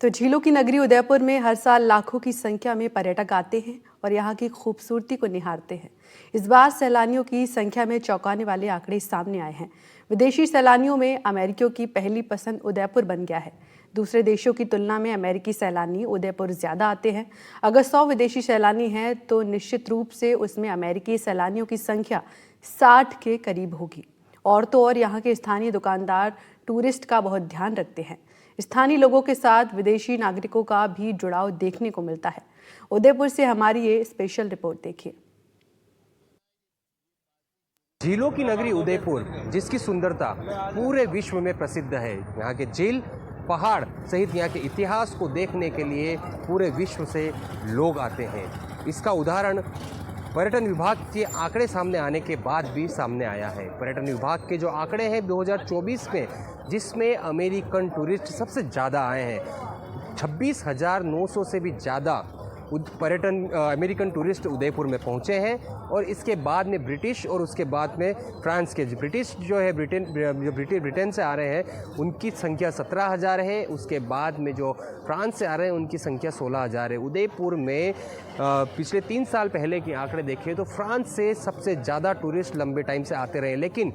तो झीलों की नगरी उदयपुर में हर साल लाखों की संख्या में पर्यटक आते हैं और यहाँ की खूबसूरती को निहारते हैं। इस बार सैलानियों की संख्या में चौंकाने वाले आंकड़े सामने आए हैं। विदेशी सैलानियों में अमेरिकियों की पहली पसंद उदयपुर बन गया है। दूसरे देशों की तुलना में अमेरिकी सैलानी उदयपुर ज़्यादा आते हैं। अगर 100 विदेशी सैलानी हैं तो निश्चित रूप से उसमें अमेरिकी सैलानियों की संख्या 60 के करीब होगी। और तो और यहाँ के स्थानीय दुकानदार टूरिस्ट का बहुत ध्यान रखते हैं। स्थानीय लोगों के साथ विदेशी नागरिकों का भी जुड़ाव देखने को मिलता है। उदयपुर से हमारी ये स्पेशल रिपोर्ट देखिए। झीलों की नगरी उदयपुर, जिसकी सुंदरता पूरे विश्व में प्रसिद्ध है। यहाँ के झील, पहाड़ सहित यहाँ के इतिहास को देखने के लिए पूरे विश्व से लोग आते हैं। इसका उदाहरण पर्यटन विभाग के आंकड़े सामने आने के बाद भी सामने आया है। पर्यटन विभाग के जो आंकड़े हैं 2024 में, जिसमें अमेरिकन टूरिस्ट सबसे ज़्यादा आए हैं। 26,900 से भी ज़्यादा अमेरिकन टूरिस्ट उदयपुर में पहुंचे हैं। और इसके बाद में ब्रिटिश और उसके बाद में फ्रांस के ब्रिटिश जो है ब्रिटेन से आ रहे हैं, उनकी संख्या 17,000 है। उसके बाद में जो फ्रांस से आ रहे हैं उनकी संख्या 16,000 है। उदयपुर में पिछले 3 साल पहले के आंकड़े देखें तो फ्रांस से सबसे ज़्यादा टूरिस्ट लंबे टाइम से आते रहे, लेकिन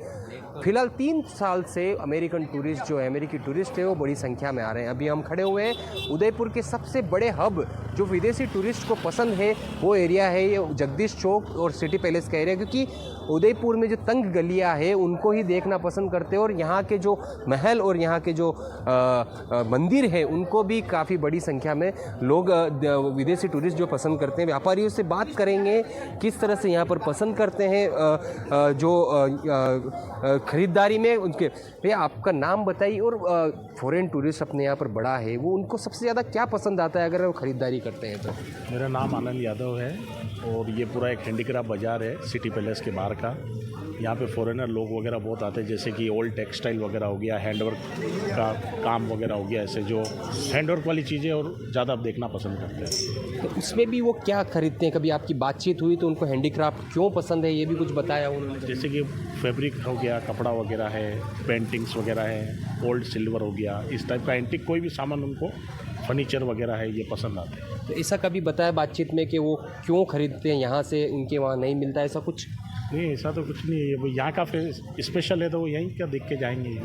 फिलहाल 3 साल से अमेरिकी टूरिस्ट है वो बड़ी संख्या में आ रहे हैं। अभी हम खड़े हुए हैं उदयपुर के सबसे बड़े हब, जो विदेशी टूरिस्ट को पसंद है वो एरिया है ये जगदीश चौक और सिटी पैलेस का एरिया, क्योंकि उदयपुर में जो तंग गलियां हैं उनको ही देखना पसंद करते हैं। और यहाँ के जो महल और यहाँ के जो मंदिर है उनको भी काफ़ी बड़ी संख्या में लोग विदेशी टूरिस्ट जो पसंद करते हैं। व्यापारियों से बात करेंगे किस तरह से यहाँ पर पसंद करते हैं जो खरीदारी में उनके। भैया आपका नाम बताइए, और फॉरेन टूरिस्ट अपने यहाँ पर बड़ा है, वो उनको सबसे ज़्यादा क्या पसंद आता है अगर वो खरीदारी करते हैं तो? मेरा नाम आनंद यादव है और ये पूरा एक हैंडीक्राफ्ट बाज़ार है सिटी पैलेस के बाहर का। यहाँ पे फॉरेनर लोग वगैरह बहुत आते हैं, जैसे कि ओल्ड टेक्सटाइल वगैरह हो गया, हैंडवर्क का काम वगैरह हो गया, ऐसे जो हैंडवर्क वाली चीज़ें और ज़्यादा देखना पसंद करते हैं। तो उसमें भी वो क्या खरीदते हैं? कभी आपकी बातचीत हुई तो उनको हैंडीक्राफ्ट क्यों पसंद है ये भी कुछ बताया उन्होंने? जैसे कि फैब्रिक हो गया, कपड़ा वगैरह है, पेंटिंग्स वगैरह है, ओल्ड सिल्वर हो गया, इस टाइप का एंटिक कोई भी सामान उनको, फर्नीचर वगैरह है, ये पसंद आते हैं। तो ऐसा कभी बताया बातचीत में कि वो क्यों खरीदते हैं यहाँ से, उनके वहाँ नहीं मिलता, ऐसा कुछ? नहीं, ऐसा तो कुछ नहीं है। वो यहाँ का स्पेशल है तो वो यहीं क्या देख के जाएंगे।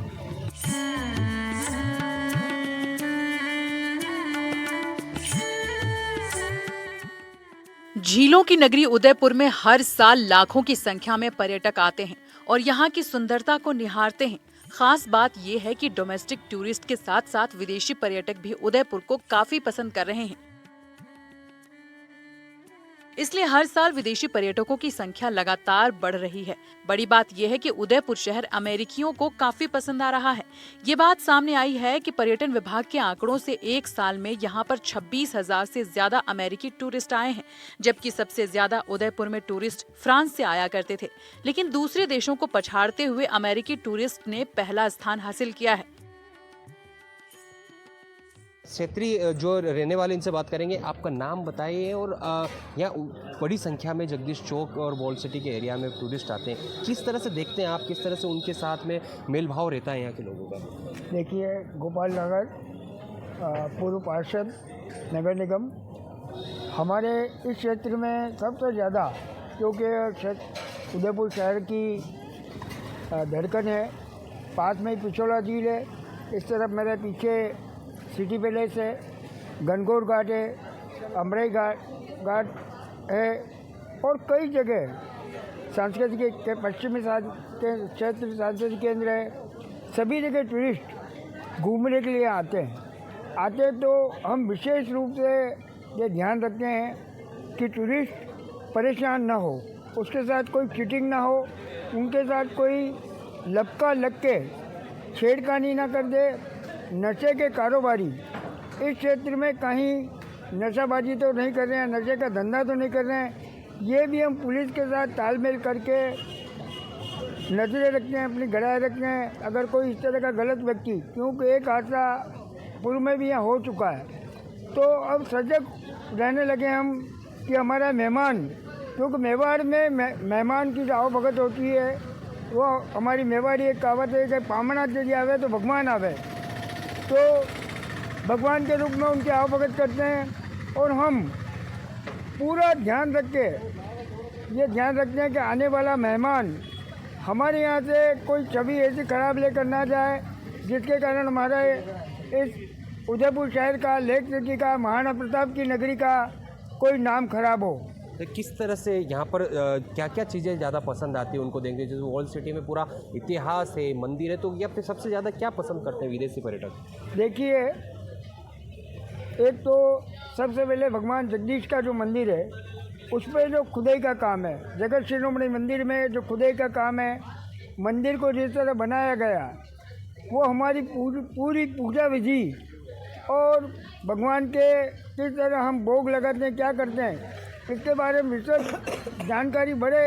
झीलों की नगरी उदयपुर में हर साल लाखों की संख्या में पर्यटक आते हैं और यहाँ की सुंदरता को निहारते हैं। खास बात यह है कि डोमेस्टिक टूरिस्ट के साथ साथ विदेशी पर्यटक भी उदयपुर को काफी पसंद कर रहे हैं। इसलिए हर साल विदेशी पर्यटकों की संख्या लगातार बढ़ रही है। बड़ी बात यह है कि उदयपुर शहर अमेरिकियों को काफी पसंद आ रहा है। ये बात सामने आई है कि पर्यटन विभाग के आंकड़ों से एक साल में यहाँ पर 26,000 से ज्यादा अमेरिकी टूरिस्ट आए हैं, जबकि सबसे ज्यादा उदयपुर में टूरिस्ट फ्रांस से आया करते थे। लेकिन दूसरे देशों को पछाड़ते हुए अमेरिकी टूरिस्ट ने पहला स्थान हासिल किया है। क्षेत्रीय जो रहने वाले इनसे बात करेंगे। आपका नाम बताइए, और यहाँ बड़ी संख्या में जगदीश चौक और वॉल सिटी के एरिया में टूरिस्ट आते हैं, किस तरह से देखते हैं आप, किस तरह से उनके साथ में मेल भाव रहता है यहाँ के लोगों का? देखिए, गोपाल नगर पूर्व पार्षद नगर निगम हमारे इस क्षेत्र में सबसे ज़्यादा, क्योंकि उदयपुर शहर की धड़कन है। पास में ही पिछोला झील है, इस तरफ मेरे पीछे सिटी पैलेस है, गनगौर घाट है, अमराई घाट है और कई जगह सांस्कृतिक के पश्चिमी क्षेत्र सांस्कृतिक केंद्र है। सभी जगह टूरिस्ट घूमने के लिए आते हैं तो हम विशेष रूप से ये ध्यान रखते हैं कि टूरिस्ट परेशान ना हो, उसके साथ कोई चीटिंग ना हो, उनके साथ कोई लपका लग के छेड़खानी ना कर दे। नशे के कारोबारी इस क्षेत्र में कहीं नशाबाजी तो नहीं कर रहे हैं, नशे का धंधा तो नहीं कर रहे हैं, ये भी हम पुलिस के साथ तालमेल करके नजरें रखते हैं, अपनी गड़ाई रखते हैं अगर कोई इस तरह का गलत व्यक्ति, क्योंकि एक हादसा पूर्व में भी यहाँ हो चुका है। तो अब सजग रहने लगे हम कि हमारा मेहमान, क्योंकि मेवाड़ में मेहमान की जो आवभगत होती है, वो हमारी मेवाड़ी एक कहावत है कि पामना यदि आवे तो भगवान आवे। तो भगवान के रूप में उनके आवभगत करते हैं। और हम पूरा ध्यान रख के ये ध्यान रखते हैं कि आने वाला मेहमान हमारे यहाँ से कोई छवि ऐसी खराब लेकर ना जाए जिसके कारण हमारा इस उदयपुर शहर का, लेक सिटी का, महाराणा प्रताप की नगरी का कोई नाम खराब हो। तो किस तरह से यहाँ पर क्या क्या चीज़ें ज़्यादा पसंद आती है उनको देखने? जैसे ओल्ड सिटी में पूरा इतिहास है, मंदिर है, तो या फिर सबसे ज़्यादा क्या पसंद करते हैं विदेशी पर्यटक? देखिए, एक तो सबसे पहले भगवान जगदीश का जो मंदिर है उस पर जो खुदाई का काम है, जगत शिरोमणि मंदिर में जो खुदाई का काम है, मंदिर को जिस तरह बनाया गया वो हमारी पूरी पूजा विधि और भगवान के किस तरह हम भोग लगाते हैं, क्या करते हैं, इसके बारे में विशेष जानकारी बड़े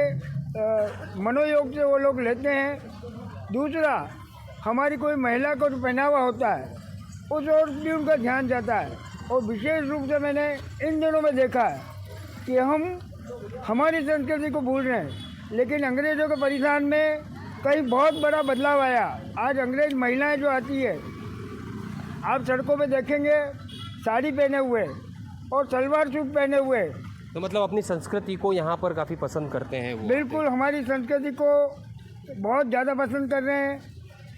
मनोयोग से वो लोग लेते हैं। दूसरा, हमारी कोई महिला को जो पहनावा होता है उस ओर भी उनका ध्यान जाता है। और विशेष रूप से मैंने इन दिनों में देखा है कि हम हमारी संस्कृति को भूल रहे हैं, लेकिन अंग्रेज़ों के परिधान में कहीं बहुत बड़ा बदलाव आया। आज अंग्रेज़ महिलाएं जो आती है, आप सड़कों पे देखेंगे साड़ी पहने हुए और सलवार सूट पहने हुए। तो मतलब अपनी संस्कृति को यहाँ पर काफ़ी पसंद करते हैं वो? बिल्कुल, हमारी संस्कृति को बहुत ज़्यादा पसंद कर रहे हैं।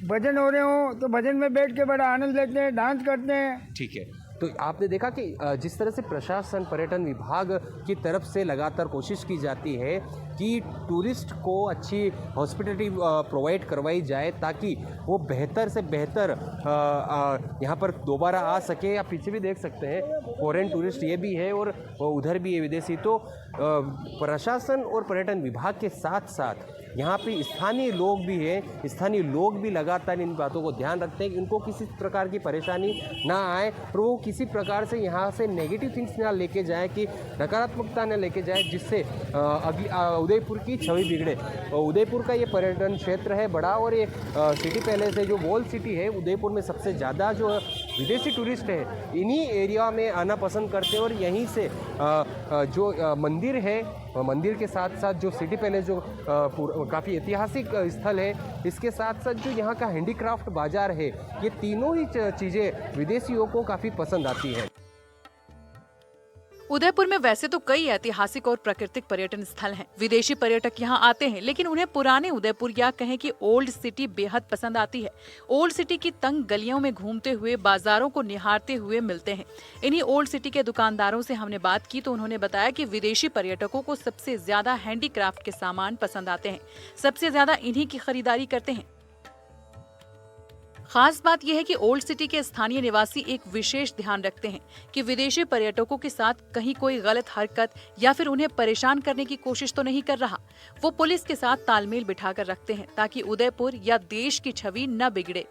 भजन हो रहे हो तो भजन में बैठ के बड़ा आनंद लेते हैं, डांस करते हैं। ठीक है, तो आपने देखा कि जिस तरह से प्रशासन, पर्यटन विभाग की तरफ से लगातार कोशिश की जाती है कि टूरिस्ट को अच्छी हॉस्पिटलिटी प्रोवाइड करवाई जाए ताकि वो बेहतर से बेहतर यहाँ पर दोबारा आ सके। आप पीछे भी देख सकते हैं, फॉरेन टूरिस्ट ये भी है और उधर भी है विदेशी। तो प्रशासन और पर्यटन विभाग के साथ साथ यहाँ पे स्थानीय लोग भी हैं, स्थानीय लोग भी लगातार इन बातों को ध्यान रखते हैं कि उनको किसी प्रकार की परेशानी ना आए और वो किसी प्रकार से यहाँ से नेगेटिव थिंग्स ना लेके जाए, कि नकारात्मकता ना लेके जाए, जिससे अगली उदयपुर की छवि बिगड़े। उदयपुर का ये पर्यटन क्षेत्र है बड़ा, और ये सिटी पैलेस है जो वॉल सिटी है, उदयपुर में सबसे ज़्यादा जो विदेशी टूरिस्ट है इन्हीं एरिया में आना पसंद करते हैं। और यहीं से जो मंदिर है, मंदिर के साथ साथ जो सिटी पैलेस जो काफ़ी ऐतिहासिक स्थल है, इसके साथ साथ जो यहाँ का हैंडीक्राफ्ट बाज़ार है, ये तीनों ही चीज़ें विदेशियों को काफ़ी पसंद आती हैं। उदयपुर में वैसे तो कई ऐतिहासिक और प्राकृतिक पर्यटन स्थल हैं। विदेशी पर्यटक यहाँ आते हैं, लेकिन उन्हें पुराने उदयपुर या कहें कि ओल्ड सिटी बेहद पसंद आती है। ओल्ड सिटी की तंग गलियों में घूमते हुए, बाजारों को निहारते हुए मिलते हैं। इन्हीं ओल्ड सिटी के दुकानदारों से हमने बात की तो उन्होंने बताया कि विदेशी पर्यटकों को सबसे ज्यादा हैंडीक्राफ्ट के सामान पसंद आते हैं, सबसे ज्यादा इन्हीं की खरीदारी करते हैं। खास बात यह है कि ओल्ड सिटी के स्थानीय निवासी एक विशेष ध्यान रखते हैं कि विदेशी पर्यटकों के साथ कहीं कोई गलत हरकत या फिर उन्हें परेशान करने की कोशिश तो नहीं कर रहा। वो पुलिस के साथ तालमेल बिठाकर रखते हैं ताकि उदयपुर या देश की छवि न बिगड़े।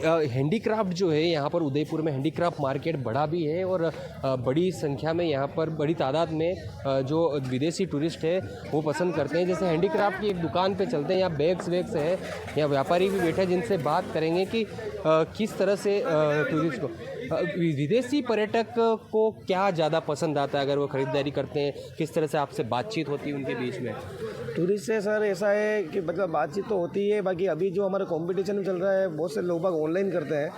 हैंडीक्राफ्ट जो है यहाँ पर उदयपुर में हैंडीक्राफ्ट मार्केट बड़ा भी है, और बड़ी संख्या में यहाँ पर बड़ी तादाद में जो विदेशी टूरिस्ट है वो पसंद करते हैं। जैसे हैंडीक्राफ्ट की एक दुकान पे चलते हैं, यहाँ बैग्स वैग्स है, यहाँ व्यापारी भी बैठे हैं जिनसे बात करेंगे कि किस तरह से टूरिस्ट को, विदेशी पर्यटक को क्या ज़्यादा पसंद आता है अगर वो ख़रीदारी करते हैं, किस तरह से आपसे बातचीत होती है उनके बीच में? टूरिस्ट से सर ऐसा है कि मतलब बातचीत तो होती है, बाकी अभी जो हमारा कंपटीशन चल रहा है बहुत से लोग बाग ऑनलाइन करते हैं,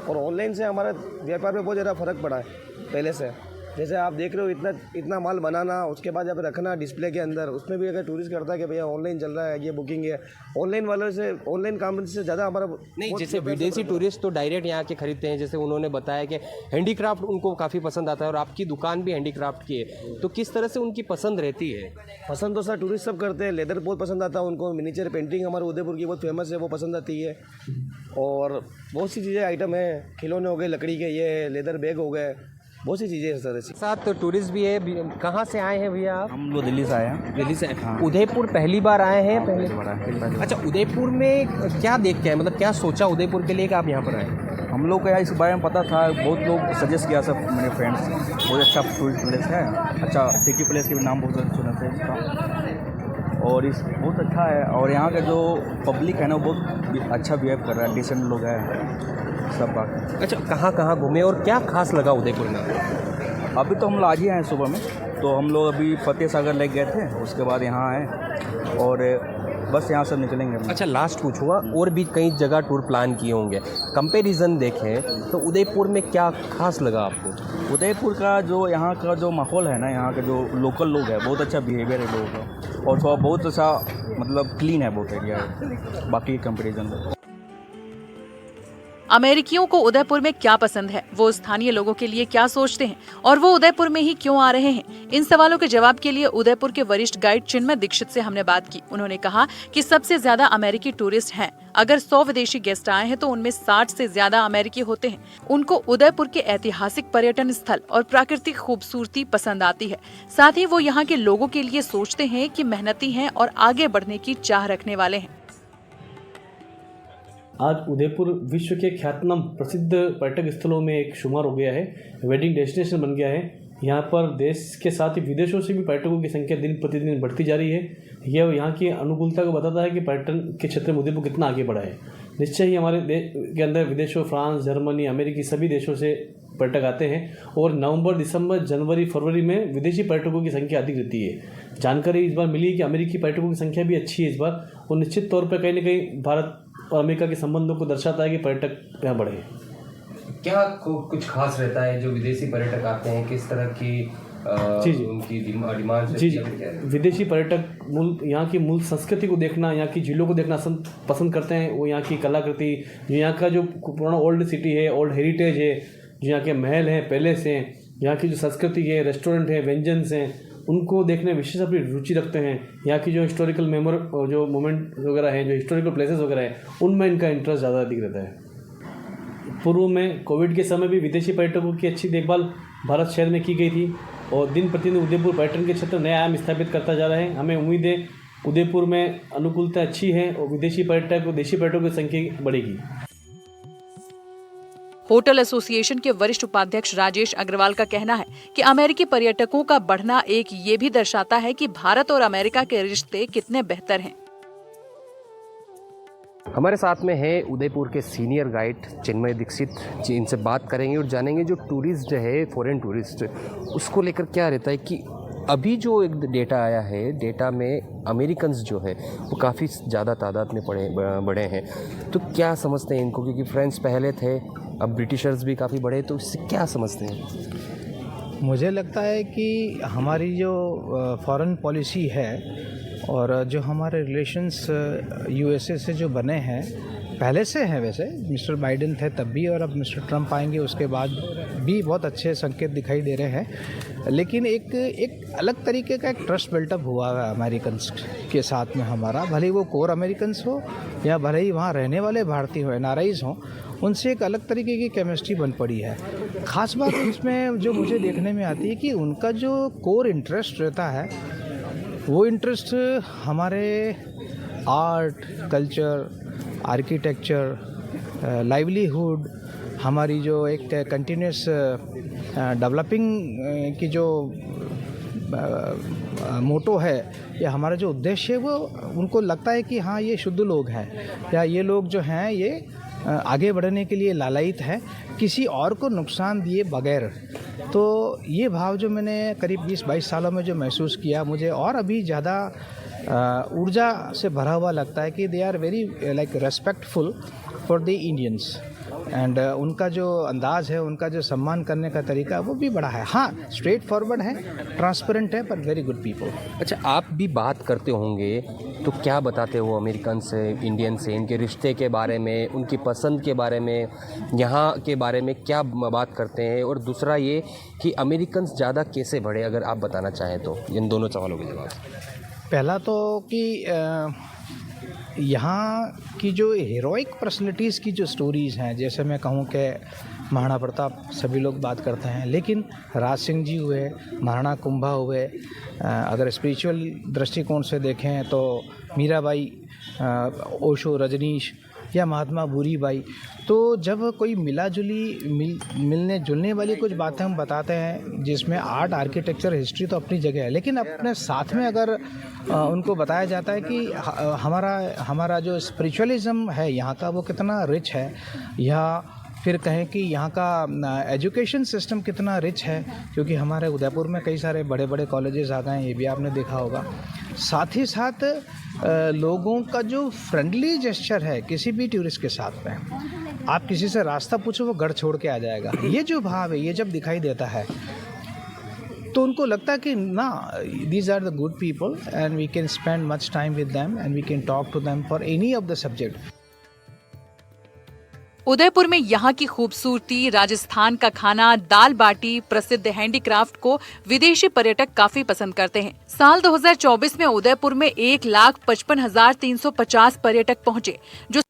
और ऑनलाइन से हमारा व्यापार में बहुत ज़्यादा फ़र्क पड़ा है पहले से। जैसे आप देख रहे हो इतना माल बनाना, उसके बाद जब रखना डिस्प्ले के अंदर, उसमें भी अगर टूरिस्ट करता है कि भैया ऑनलाइन चल रहा है, ये बुकिंग है, ऑनलाइन वालों से, ऑनलाइन काम से ज़्यादा हमारा नहीं। जैसे विदेशी टूरिस्ट तो डायरेक्ट यहाँ के खरीदते हैं, जैसे उन्होंने बताया कि हैंडीक्राफ्ट उनको काफ़ी पसंद आता है और आपकी दुकान भी हैंडीक्राफ्ट की है, तो किस तरह से उनकी पसंद रहती है? पसंद तो सर टूरिस्ट सब करते हैं, लेदर बहुत पसंद आता है उनको, मिनीचर पेंटिंग हमारे उदयपुर की बहुत फेमस है, वो पसंद आती है, और बहुत सी चीज़ें आइटम है, खिलौने हो गए लकड़ी के, ये लेदर बैग हो गए, बहुत सी चीज़ें हैं सर ऐसी। साथ तो टूरिस्ट भी है। कहाँ से आए हैं भैया आप? हम लोग दिल्ली से आए हैं। दिल्ली से? उदयपुर पहली बार आए हैं? अच्छा, उदयपुर में क्या देख के आए, मतलब क्या सोचा उदयपुर के लिए कि आप यहाँ पर आए? हम लोग को इस बारे में पता था, बहुत लोग सजेस्ट किया, सब मेरे फ्रेंड्स, बहुत अच्छा टूरिस्ट प्लेस है, अच्छा सिटी प्लेस के भी नाम बहुत सुना थे इसका, और इस बहुत अच्छा है, और यहाँ का जो पब्लिक है ना बहुत अच्छा बिहेव कर रहा है, डिसेंट लोग हैं सब बात। अच्छा, कहाँ घूमे और क्या खास लगा उदयपुर में? अभी तो हम लोग आज ही आए सुबह में, तो हम लोग अभी फतेह सागर लेक गए थे, उसके बाद यहाँ आए, और बस यहाँ से निकलेंगे हम। अच्छा, लास्ट पूछूंगा, और भी कई जगह टूर प्लान किए होंगे, कंपैरिजन देखें तो उदयपुर में क्या खास लगा आपको? उदयपुर का जो यहाँ का जो माहौल है ना, यहाँ के जो लोकल लोग हैं, बहुत अच्छा बिहेवियर है लोगों का, और थोड़ा बहुत अच्छा मतलब क्लीन है बहुत एरिया है बाकी कंपैरिजन में। अमेरिकियों को उदयपुर में क्या पसंद है, वो स्थानीय लोगों के लिए क्या सोचते हैं और वो उदयपुर में ही क्यों आ रहे हैं, इन सवालों के जवाब के लिए उदयपुर के वरिष्ठ गाइड चिन्मय दीक्षित से हमने बात की। उन्होंने कहा कि सबसे ज्यादा अमेरिकी टूरिस्ट हैं। अगर 100 विदेशी गेस्ट आए हैं तो उनमें 60 से ज्यादा अमेरिकी होते हैं। उनको उदयपुर के ऐतिहासिक पर्यटन स्थल और प्राकृतिक खूबसूरती पसंद आती है। साथ ही वो यहाँ के लोगों के लिए सोचते हैं कि मेहनती हैं और आगे बढ़ने की चाह रखने वाले हैं। आज उदयपुर विश्व के ख्यातनाम प्रसिद्ध पर्यटक स्थलों में एक शुमार हो गया है, वेडिंग डेस्टिनेशन बन गया है। यहाँ पर देश के साथ ही विदेशों से भी पर्यटकों की संख्या दिन प्रतिदिन बढ़ती जा रही है। यह यहाँ की अनुकूलता को बताता है कि पर्यटन के क्षेत्र में उदयपुर कितना आगे बढ़ा है। निश्चय ही हमारे देश के अंदर विदेशों, फ्रांस, जर्मनी, अमेरिकी सभी देशों से पर्यटक आते हैं और नवंबर, दिसंबर, जनवरी, फरवरी में विदेशी पर्यटकों की संख्या अधिक रहती है। जानकारी इस बार मिली कि अमेरिकी पर्यटकों की संख्या भी अच्छी है इस बार, और निश्चित तौर पर कहीं ना कहीं भारत और अमेरिका के संबंधों को दर्शाता है कि पर्यटक यहाँ बढ़े। क्या कुछ खास रहता है जो विदेशी पर्यटक आते हैं, किस तरह की जी उनकी डिमांड? जी, विदेशी पर्यटक यहाँ की मूल संस्कृति को देखना, यहाँ की झीलों को देखना पसंद करते हैं। वो यहाँ की कलाकृति, जो यहाँ का जो पुराना ओल्ड सिटी है, ओल्ड हेरिटेज है, जो यहाँ के महल हैं, पैलेस हैं, यहाँ की जो संस्कृति है, रेस्टोरेंट है, व्यंजन्स हैं, उनको देखने में विशेष अपनी रुचि रखते हैं। यहाँ की जो हिस्टोरिकल जो मोमेंट वगैरह हैं, जो हिस्टोरिकल प्लेसेस वगैरह हैं, उनमें इनका इंटरेस्ट ज़्यादा अधिक रहता है। पूर्व में कोविड के समय भी विदेशी पर्यटकों की अच्छी देखभाल भारत शहर में की गई थी और दिन प्रतिदिन उदयपुर पर्यटन के क्षेत्र नया आयाम स्थापित करता जा रहा है। हमें उम्मीद है उदयपुर में अनुकूलता अच्छी है और विदेशी पर्यटक और देशी पर्यटकों की संख्या बढ़ेगी। होटल एसोसिएशन के वरिष्ठ उपाध्यक्ष राजेश अग्रवाल का कहना है कि अमेरिकी पर्यटकों का बढ़ना एक ये भी दर्शाता है कि भारत और अमेरिका के रिश्ते कितने बेहतर हैं। हमारे साथ में है उदयपुर के सीनियर गाइड चिन्मय दीक्षित जी, इनसे बात करेंगे और जानेंगे जो टूरिस्ट है, फॉरेन टूरिस्ट, उसको लेकर क्या रहता है कि अभी जो एक डेटा आया है, डेटा में अमेरिकन्स जो है वो काफ़ी ज़्यादा तादाद में बढ़े हैं। तो क्या समझते हैं इनको, क्योंकि फ्रेंड्स पहले थे, अब ब्रिटिशर्स भी काफ़ी बढ़े, तो इससे क्या समझते हैं? मुझे लगता है कि हमारी जो फॉरेन पॉलिसी है और जो हमारे रिलेशंस यूएसए से जो बने हैं, पहले से हैं, वैसे मिस्टर बाइडेन थे तब भी और अब मिस्टर ट्रंप आएंगे उसके बाद भी बहुत अच्छे संकेत दिखाई दे रहे हैं। लेकिन एक अलग तरीके का एक ट्रस्ट बिल्टअप हुआ है अमेरिकन्स के साथ में हमारा, भले ही वो कोर अमेरिकन्स हो या भले ही वहाँ रहने वाले भारतीय हो, एनआरआईज हों, उनसे एक अलग तरीके की केमिस्ट्री बन पड़ी है। ख़ास बात इसमें जो मुझे देखने में आती है कि उनका जो कोर इंटरेस्ट रहता है वो इंटरेस्ट हमारे आर्ट, कल्चर, आर्किटेक्चर, लाइवलीहुड, हमारी जो एक कंटिन्यूस डेवलपिंग की जो मोटो है या हमारा जो उद्देश्य है, वो उनको लगता है कि हाँ ये शुद्ध लोग हैं या ये लोग जो हैं ये आगे बढ़ने के लिए लालायित है, किसी और को नुकसान दिए बगैर। तो ये भाव जो मैंने करीब 20-22 सालों में जो महसूस किया, मुझे और अभी ज़्यादा ऊर्जा से भरा हुआ लगता है कि they are very like respectful for the Indians and उनका जो अंदाज़ है, उनका जो सम्मान करने का तरीका वो भी बड़ा है। हाँ, स्ट्रेट फॉरवर्ड है, ट्रांसपेरेंट है, पर वेरी गुड पीपल। अच्छा, आप भी बात करते होंगे तो क्या बताते हो अमेरिकन से, इंडियन से, इनके रिश्ते के बारे में, उनकी पसंद के बारे में, यहाँ के बारे में क्या बात करते हैं? और दूसरा ये कि अमेरिकन ज़्यादा कैसे बढ़े, अगर आप बताना चाहें तो इन दोनों सवालों के जवाब। पहला तो कि यहाँ की जो हीरोइक पर्सनैलिटीज़ की जो स्टोरीज़ हैं, जैसे मैं कहूँ कि महाराणा प्रताप सभी लोग बात करते हैं, लेकिन राज सिंह जी हुए, महाराणा कुंभा हुए, अगर स्पिरिचुअल दृष्टिकोण से देखें तो मीराबाई, ओशो, रजनीश या महात्मा बुरी बाई। तो जब कोई मिलने जुलने वाली कुछ बातें हम बताते हैं जिसमें आर्ट, आर्किटेक्चर, हिस्ट्री तो अपनी जगह है, लेकिन अपने साथ में अगर उनको बताया जाता है कि हमारा जो स्पिरिचुअलिज्म है यहाँ का वो कितना रिच है, या फिर कहें कि यहाँ का एजुकेशन सिस्टम कितना रिच है, क्योंकि हमारे उदयपुर में कई सारे बड़े बड़े कॉलेजेस आ गए हैं, ये भी आपने देखा होगा। साथ ही साथ लोगों का जो फ्रेंडली जेस्चर है किसी भी टूरिस्ट के साथ में, आप किसी से रास्ता पूछो वो घर छोड़ के आ जाएगा, ये जो भाव है ये जब दिखाई देता है तो उनको लगता है कि ना, these are the good people and we can spend much time with them and we can talk to them for any of the subject. Udaipur में यहाँ की खूबसूरती, राजस्थान का खाना, दाल बाटी, प्रसिद्ध हैंडीक्राफ्ट को विदेशी पर्यटक काफी पसंद करते हैं। साल 2024 में उदयपुर में 1,55,350 पर्यटक पहुंचे, जो